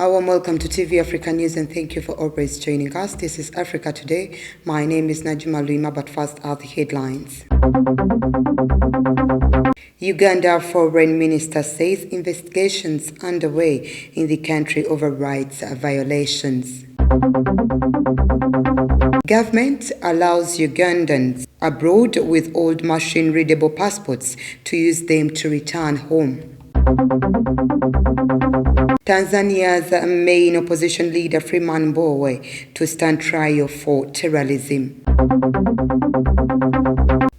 Warm welcome to TV Africa News and thank you for always joining us. This is Africa Today. My name is Najima Luima, but first are the headlines. Uganda Foreign Minister says investigations underway in the country over rights violations. Government allows Ugandans abroad with old machine-readable passports to use them to return home. Tanzania's main opposition leader Freeman Mbowe to stand trial for terrorism.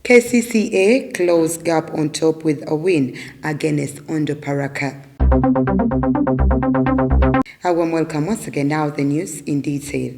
KCCA closed gap on top with a win against Ondo Paraka. A warm welcome once again. Now the news in detail.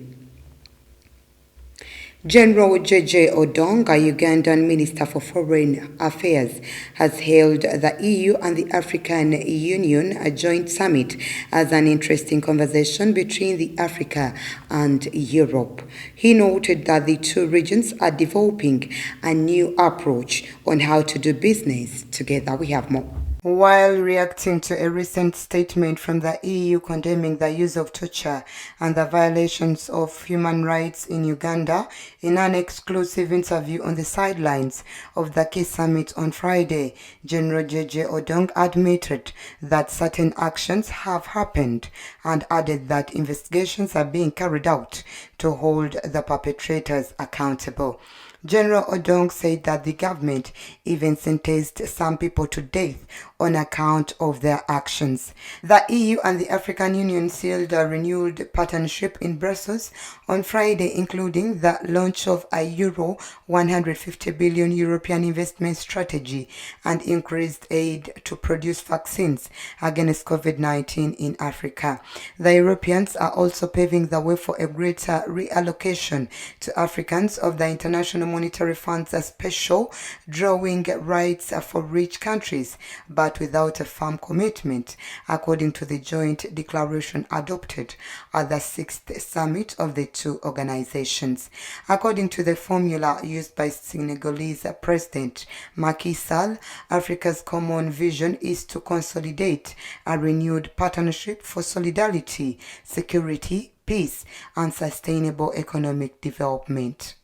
General J.J. Odong, a Ugandan Minister for Foreign Affairs, has hailed the EU and the African Union a joint summit as an interesting conversation between the Africa and Europe. He noted that the two regions are developing a new approach on how to do business together. We have more. While reacting to a recent statement from the EU condemning the use of torture and the violations of human rights in Uganda, in an exclusive interview on the sidelines of the Key Summit on Friday, General J.J. Odong admitted that certain actions have happened and added that investigations are being carried out to hold the perpetrators accountable. General Odong said that the government even sentenced some people to death on account of their actions. The EU and the African Union sealed a renewed partnership in Brussels on Friday, including the launch of a Euro 150 billion European investment strategy and increased aid to produce vaccines against COVID-19 in Africa. The Europeans are also paving the way for a greater reallocation to Africans of the International Monetary Fund's special drawing rights for rich countries, but without a firm commitment, according to the joint declaration adopted at the 6th summit of the two organizations. According to the formula used by Senegalese President Macky Sall, Africa's common vision is to consolidate a renewed partnership for solidarity, security, peace, and sustainable economic development.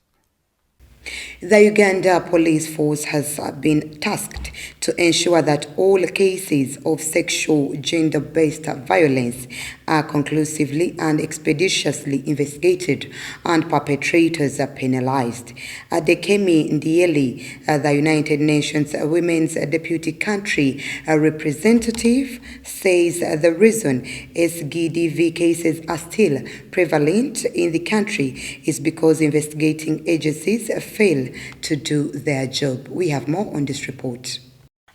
The Uganda Police Force has been tasked to ensure that all cases of sexual gender-based violence are conclusively and expeditiously investigated and perpetrators are penalized. Adekemi Ndieli, the United Nations Women's Deputy Country Representative, says the reason SGDV cases are still prevalent in the country is because investigating agencies fail to do their job. We have more on this report.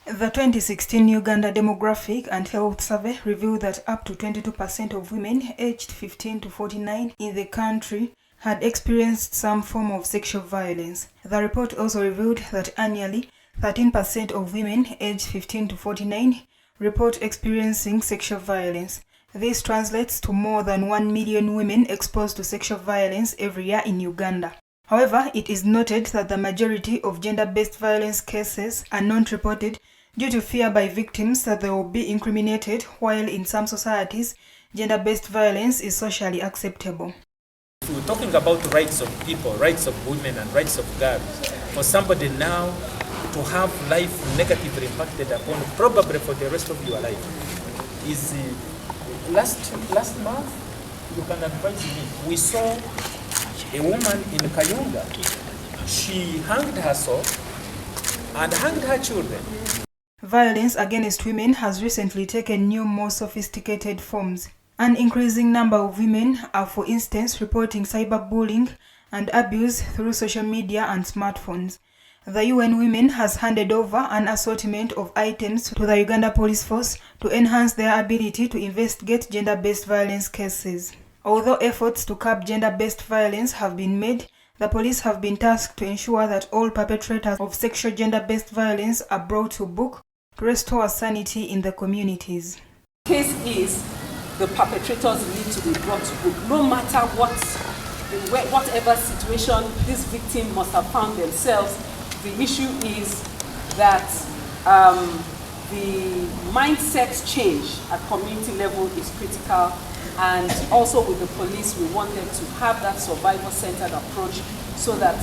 The 2016 Uganda Demographic and Health Survey revealed that up to 22% of women aged 15 to 49 in the country had experienced some form of sexual violence. The report also revealed that annually 13% of women aged 15 to 49 report experiencing sexual violence. This translates to more than 1 million women exposed to sexual violence every year in Uganda. However, it is noted that the majority of gender-based violence cases are not reported due to fear by victims that they will be incriminated, while in some societies, gender-based violence is socially acceptable. If we're talking about rights of people, rights of women and rights of girls, for somebody now to have life negatively impacted upon probably for the rest of your life is last month, you can advise me, we saw a woman in Kayunga. She hanged herself and hanged her children. Violence against women has recently taken new, more sophisticated forms. An increasing number of women are, for instance, reporting cyberbullying and abuse through social media and smartphones. The UN Women has handed over an assortment of items to the Uganda Police Force to enhance their ability to investigate gender-based violence cases. Although efforts to curb gender-based violence have been made, the police have been tasked to ensure that all perpetrators of sexual gender-based violence are brought to book to restore sanity in the communities. The case is the perpetrators need to be brought to book. No matter whatever situation this victim must have found themselves, the issue is that the mindset change at community level is critical, and also with the police, we want them to have that survival-centered approach so that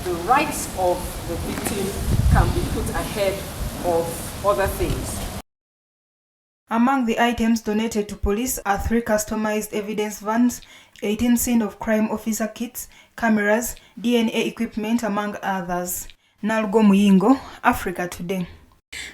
the rights of the victim can be put ahead of other things. Among the items donated to police are 3 customized evidence vans, 18 scene of crime officer kits, cameras, DNA equipment, among others. Nalgo Muyingo, Africa Today.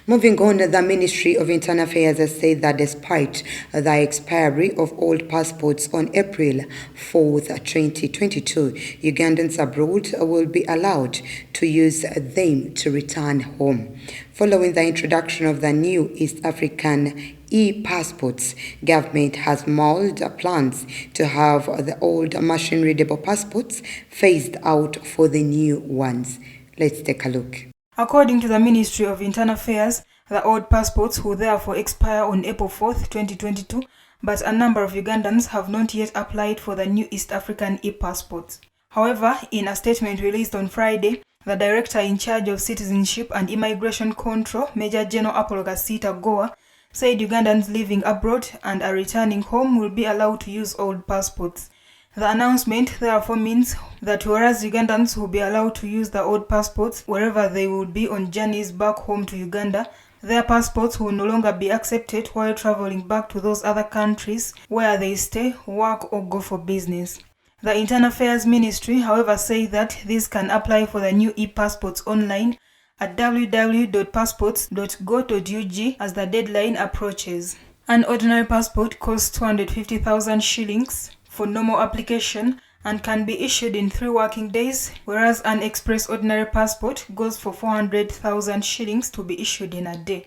Moving on, the Ministry of Internal Affairs has said that despite the expiry of old passports on April 4th, 2022, Ugandans abroad will be allowed to use them to return home. Following the introduction of the new East African e-passports, government has mulled plans to have the old machine-readable passports phased out for the new ones. Let's take a look. According to the Ministry of Internal Affairs, the old passports will therefore expire on April 4th, 2022, but a number of Ugandans have not yet applied for the new East African e-passports. However, in a statement released on Friday, the Director in charge of Citizenship and Immigration Control, Major General Apollo Kasita Goa, said Ugandans living abroad and are returning home will be allowed to use old passports. The announcement therefore means that whereas Ugandans will be allowed to use the old passports wherever they will be on journeys back home to Uganda, their passports will no longer be accepted while traveling back to those other countries where they stay, work, or go for business. The Internal Affairs Ministry, however, say that this can apply for the new e-passports online at www.passports.go.ug as the deadline approaches. An ordinary passport costs 250,000 shillings for normal application and can be issued in 3 working days, whereas an express ordinary passport goes for 400,000 shillings to be issued in a day.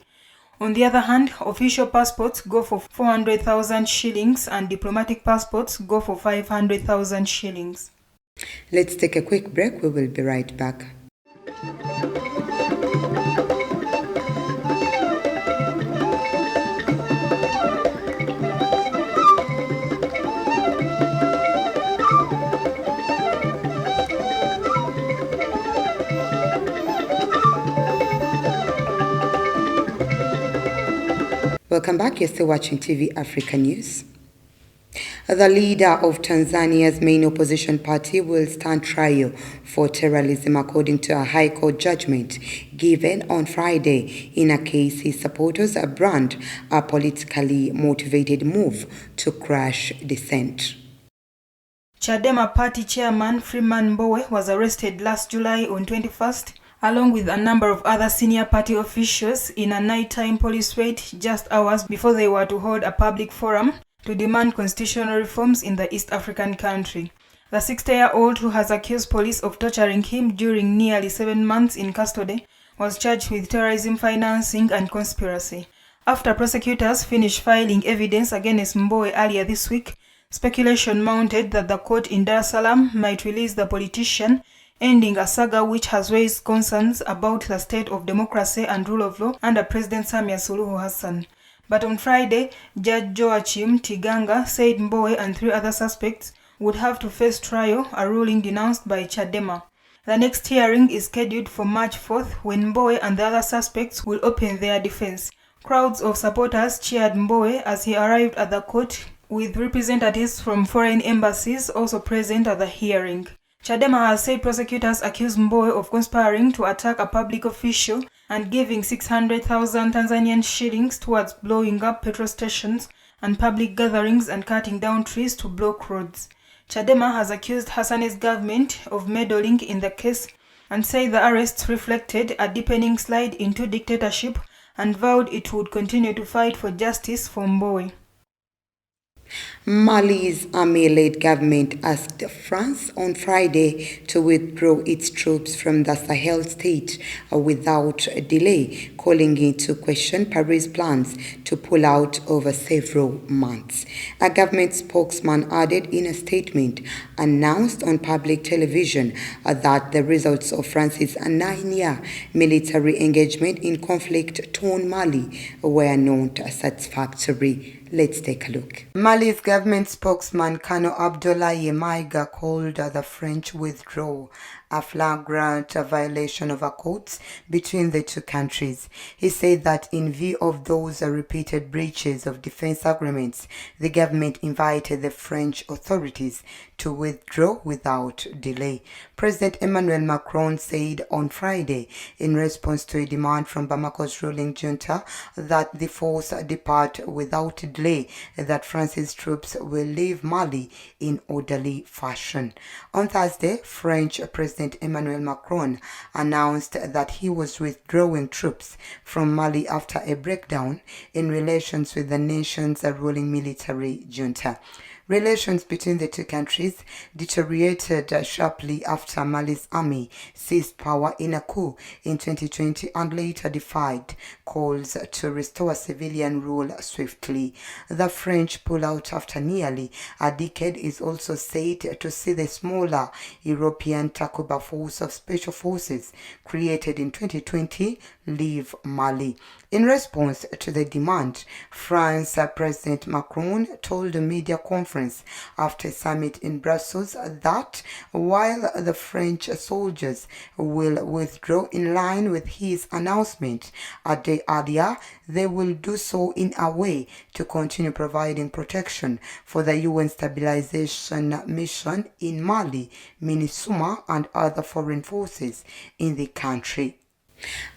On the other hand, official passports go for 400,000 shillings and diplomatic passports go for 500,000 shillings. Let's take a quick break. We will be right back. Welcome back. You're still watching TV Africa News. The leader of Tanzania's main opposition party will stand trial for terrorism according to a High Court judgment given on Friday in a case his supporters brand a politically motivated move to crush dissent. Chadema party chairman Freeman Mbowe was arrested last July on 21st along with a number of other senior party officials in a nighttime police raid just hours before they were to hold a public forum to demand constitutional reforms in the East African country. The 60-year-old who has accused police of torturing him during nearly 7 months in custody was charged with terrorism financing and conspiracy. After prosecutors finished filing evidence against Mbowe earlier this week, speculation mounted that the court in Dar es Salaam might release the politician, ending a saga which has raised concerns about the state of democracy and rule of law under President Samia Suluhu Hassan. But on Friday, Judge Joachim Tiganga said Mbowe and 3 other suspects would have to face trial, a ruling denounced by Chadema. The next hearing is scheduled for March 4th when Mbowe and the other suspects will open their defense. Crowds of supporters cheered Mbowe as he arrived at the court, with representatives from foreign embassies also present at the hearing. Chadema has said prosecutors accuse Mbowe of conspiring to attack a public official and giving 600,000 Tanzanian shillings towards blowing up petrol stations and public gatherings and cutting down trees to block roads. Chadema has accused Hassan's government of meddling in the case and said the arrests reflected a deepening slide into dictatorship and vowed it would continue to fight for justice for Mbowe. Mali's army-led government asked France on Friday to withdraw its troops from the Sahel state without delay, calling into question Paris' plans to pull out over several months. A government spokesman added in a statement announced on public television that the results of France's 9-year military engagement in conflict-torn Mali were not satisfactory. Let's take a look. Mali's government spokesman Colonel Abdoulaye Maïga called the French withdrawal a flagrant violation of accords between the two countries. He said that in view of those repeated breaches of defense agreements, the government invited the French authorities to withdraw without delay. President Emmanuel Macron said on Friday, in response to a demand from Bamako's ruling junta that the force depart without delay, that France's troops will leave Mali in orderly fashion. On Thursday, French President Emmanuel Macron announced that he was withdrawing troops from Mali after a breakdown in relations with the nation's ruling military junta. Relations between the two countries deteriorated sharply after Mali's army seized power in a coup in 2020 and later defied calls to restore civilian rule swiftly. The French pullout after nearly a decade is also said to see the smaller European Takuba Force of Special Forces created in 2020 leave Mali. In response to the demand, France President Macron told a media conference after a summit in Brussels that while the French soldiers will withdraw in line with his announcement a day earlier, they will do so in a way to continue providing protection for the UN stabilization mission in Mali, MINUSMA, and other foreign forces in the country.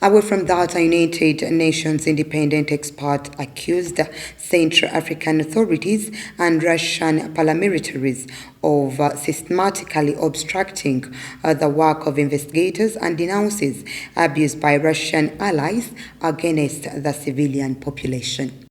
Away from that, a United Nations independent expert accused Central African authorities and Russian paramilitaries of systematically obstructing the work of investigators and denounces abuse by Russian allies against the civilian population.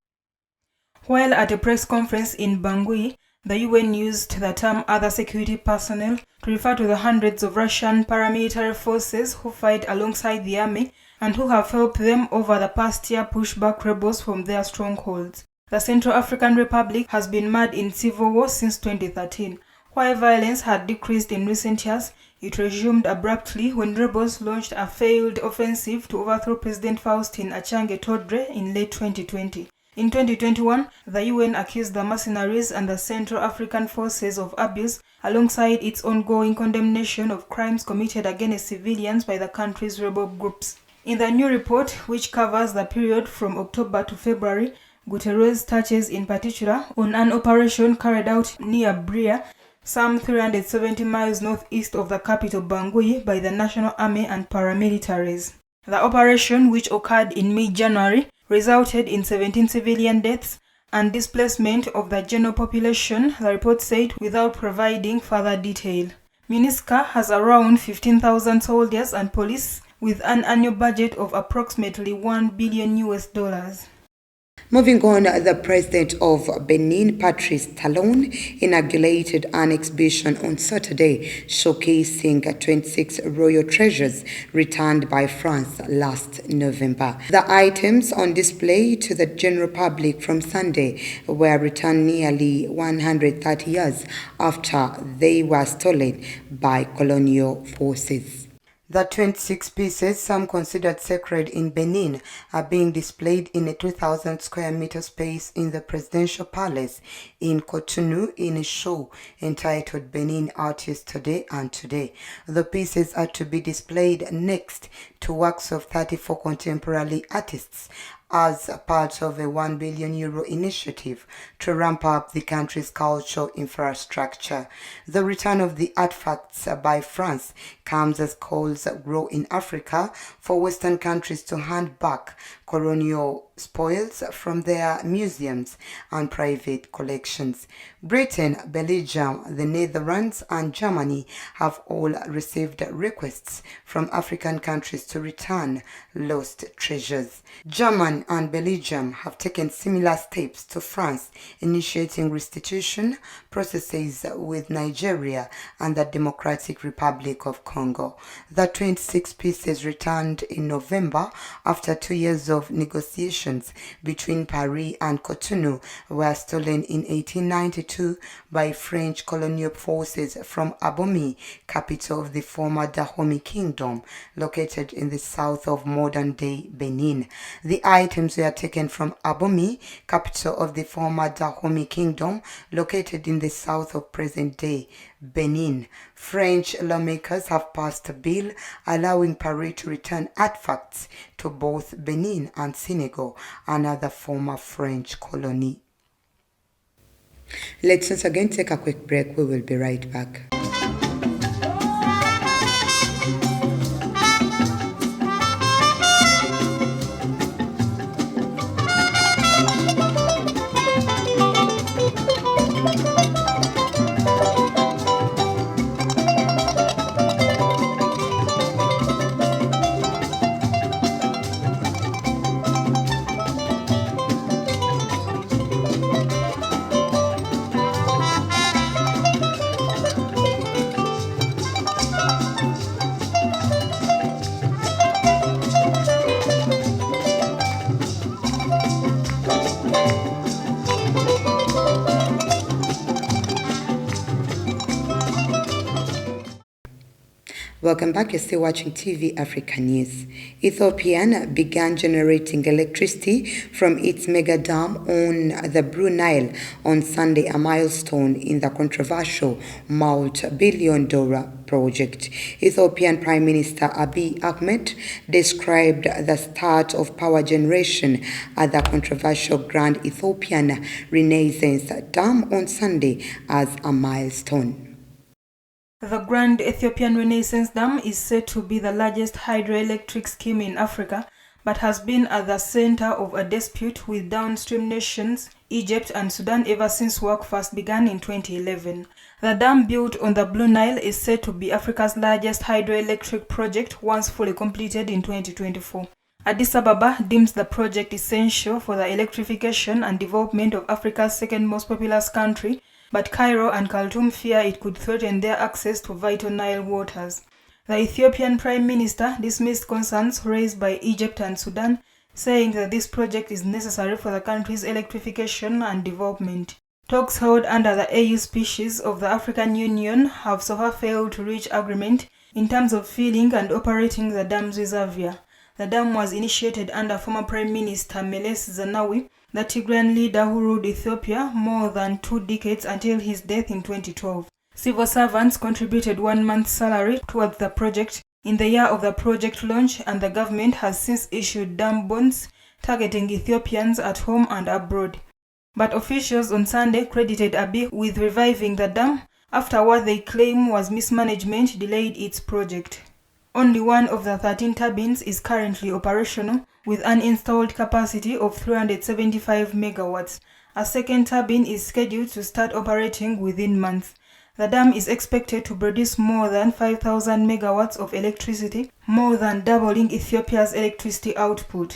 While at a press conference in Bangui, the UN used the term other security personnel to refer to the hundreds of Russian paramilitary forces who fight alongside the army and who have helped them over the past year push back rebels from their strongholds. The Central African Republic has been mired in civil war since 2013. While violence had decreased in recent years, it resumed abruptly when rebels launched a failed offensive to overthrow President Faustin Archange Todre in late 2020. In 2021, the UN accused the mercenaries and the Central African Forces of abuse, alongside its ongoing condemnation of crimes committed against civilians by the country's rebel groups. In the new report, which covers the period from October to February, Guterres touches in particular on an operation carried out near Bria, some 370 miles northeast of the capital Bangui, by the National Army and paramilitaries. The operation, which occurred in mid-January, resulted in 17 civilian deaths and displacement of the general population, the report said, without providing further detail. MINUSCA has around 15,000 soldiers and police with an annual budget of approximately $1 billion. Moving on, the president of Benin, Patrice Talon, inaugurated an exhibition on Saturday showcasing 26 royal treasures returned by France last November. The items on display to the general public from Sunday were returned nearly 130 years after they were stolen by colonial forces. The 26 pieces, some considered sacred in Benin, are being displayed in a 2,000 square meter space in the presidential palace in Cotonou in a show entitled Benin Artists Today and Today. The pieces are to be displayed next to works of 34 contemporary artists as part of a €1 billion initiative to ramp up the country's cultural infrastructure. The return of the artifacts by France comes as calls grow in Africa for Western countries to hand back colonial spoils from their museums and private collections. Britain, Belgium, the Netherlands, and Germany have all received requests from African countries to return lost treasures. Germany and Belgium have taken similar steps to France, initiating restitution processes with Nigeria and the Democratic Republic of Congo. The 26 pieces returned in November after 2 years of of negotiations between Paris and Cotonou were stolen in 1892 by French colonial forces from Abomey, capital of the former Dahomey Kingdom, located in the south of modern-day Benin. The items were taken from Abomey, capital of the former Dahomey Kingdom, located in the south of present-day Benin. French lawmakers have passed a bill allowing Paris to return artifacts to both Benin and Senegal, another former French colony. Let's once again take a quick break. We will be right back. Welcome back. You're still watching TV Africa News. Ethiopia began generating electricity from its mega dam on the Blue Nile on Sunday, a milestone in the controversial multi-billion-dollar project. Ethiopian Prime Minister Abiy Ahmed described the start of power generation at the controversial Grand Ethiopian Renaissance Dam on Sunday as a milestone. The Grand Ethiopian Renaissance Dam is said to be the largest hydroelectric scheme in Africa, but has been at the center of a dispute with downstream nations, Egypt and Sudan, ever since work first began in 2011. The dam, built on the Blue Nile, is said to be Africa's largest hydroelectric project once fully completed in 2024. Addis Ababa deems the project essential for the electrification and development of Africa's second most populous country, but Cairo and Khartoum fear it could threaten their access to vital Nile waters. The Ethiopian Prime Minister dismissed concerns raised by Egypt and Sudan, saying that this project is necessary for the country's electrification and development. Talks held under the AU species of the African Union have so far failed to reach agreement in terms of filling and operating the dam's reservoir. The dam was initiated under former Prime Minister Meles Zenawi, the Tigrayan leader who ruled Ethiopia more than 2 decades until his death in 2012. Civil servants contributed 1 month's salary towards the project in the year of the project launch, and the government has since issued dam bonds targeting Ethiopians at home and abroad. But officials on Sunday credited Abiy with reviving the dam after what they claim was mismanagement delayed its project. Only one of the 13 turbines is currently operational, with an installed capacity of 375 megawatts. A second turbine is scheduled to start operating within months. The dam is expected to produce more than 5,000 megawatts of electricity, more than doubling Ethiopia's electricity output.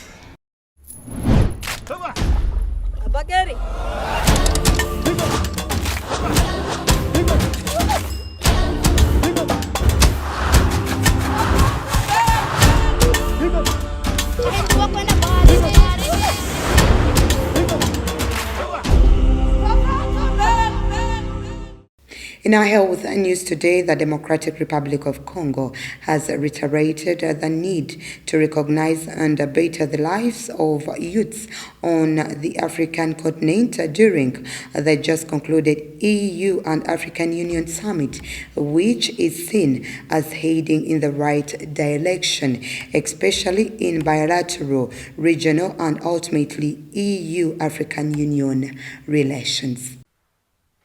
In our health news today, the Democratic Republic of Congo has reiterated the need to recognize and better the lives of youths on the African continent during the just concluded EU and African Union Summit, which is seen as heading in the right direction, especially in bilateral, regional, and ultimately EU-African Union relations.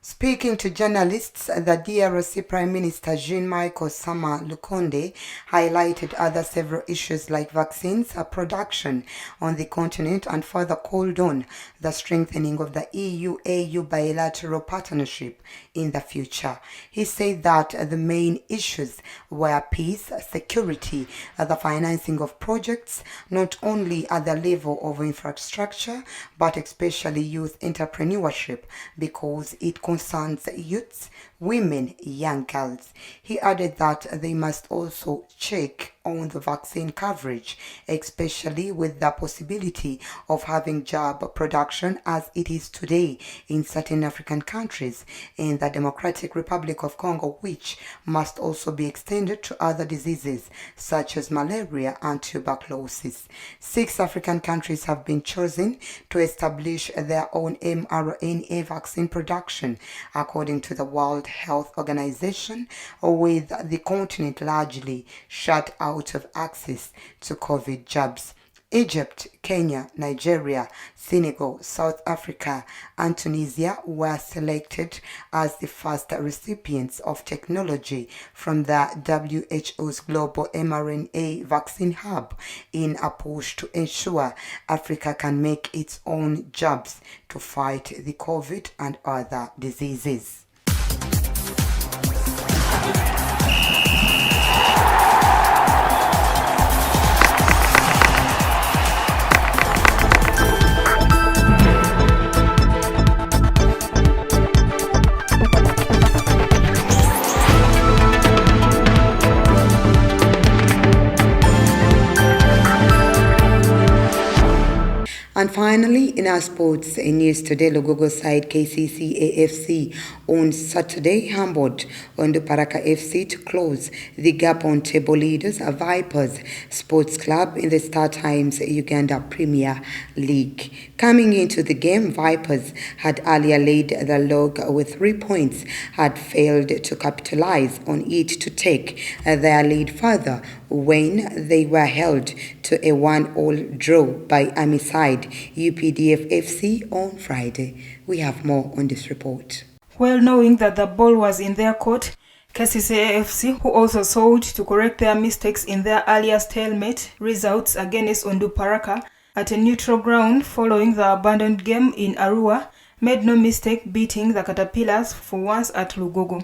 Speaking to journalists, the DRC Prime Minister Jean-Michel Sama Lukonde highlighted other several issues like vaccines production on the continent and further called on the strengthening of the EU-AU bilateral partnership in the future. He said that the main issues were peace, security, the financing of projects, not only at the level of infrastructure, but especially youth entrepreneurship, because it concerns youths women, young girls. He added that they must also check on the vaccine coverage, especially with the possibility of having job production as it is today in certain African countries in the Democratic Republic of Congo, which must also be extended to other diseases such as malaria and tuberculosis. 6 African countries have been chosen to establish their own mRNA vaccine production, according to the World Health Organization, with the continent largely shut out of access to COVID jabs. Egypt, Kenya, Nigeria, Senegal, South Africa, and Tunisia were selected as the first recipients of technology from the WHO's Global mRNA Vaccine Hub in a push to ensure Africa can make its own jabs to fight the COVID and other diseases. And finally, in our sports news today, Lugogo side KCCA FC on Saturday humbled Onduparaka FC to close the gap on table leaders Vipers Sports Club in the Star Times Uganda Premier League. Coming into the game, Vipers had earlier laid the log with 3 points, had failed to capitalize on it to take their lead further when they were held to a 1-1 draw by Army side UPDF FC on Friday. We have more on this report. Well knowing that the ball was in their court, KCCA FC, who also sought to correct their mistakes in their earlier stalemate results against Onduparaka at a neutral ground following the abandoned game in Arua, made no mistake beating the Caterpillars for once at Lugogo.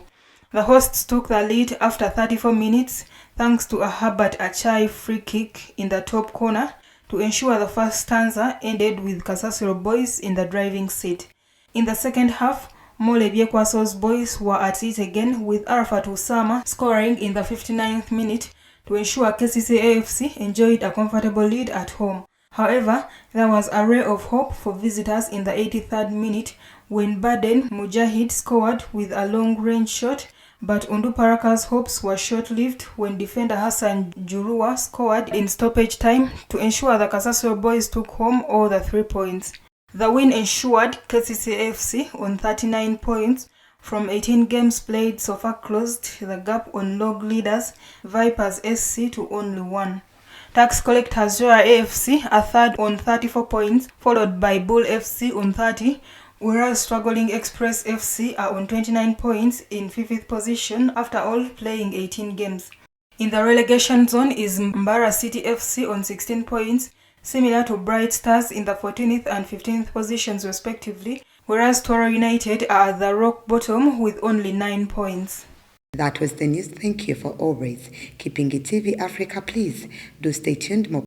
The hosts took the lead after 34 minutes thanks to a Herbert Achai free kick in the top corner to ensure the first stanza ended with Kasasiro boys in the driving seat. In the second half, Mole Biekwaso's boys were at it again with Arafat Usama scoring in the 59th minute to ensure KCCA FC enjoyed a comfortable lead at home. However, there was a ray of hope for visitors in the 83rd minute when Baden Mujahid scored with a long-range shot, but Onduparaka's hopes were short-lived when defender Hassan Jurua scored in stoppage time to ensure the Kasasiro boys took home all the 3 points. The win ensured KCCA FC on 39 points from 18 games played so far closed the gap on log leaders Vipers SC to only 1. Tax collectors Joya AFC are third on 34 points, followed by Bull FC on 30, whereas struggling Express FC are on 29 points in 5th position after all playing 18 games. In the relegation zone is Mbara City FC on 16 points, similar to Bright Stars in the 14th and 15th positions respectively, whereas Toro United are at the rock bottom with only 9 points. That was the news. Thank you for always keeping it TV Africa. Please do stay tuned. More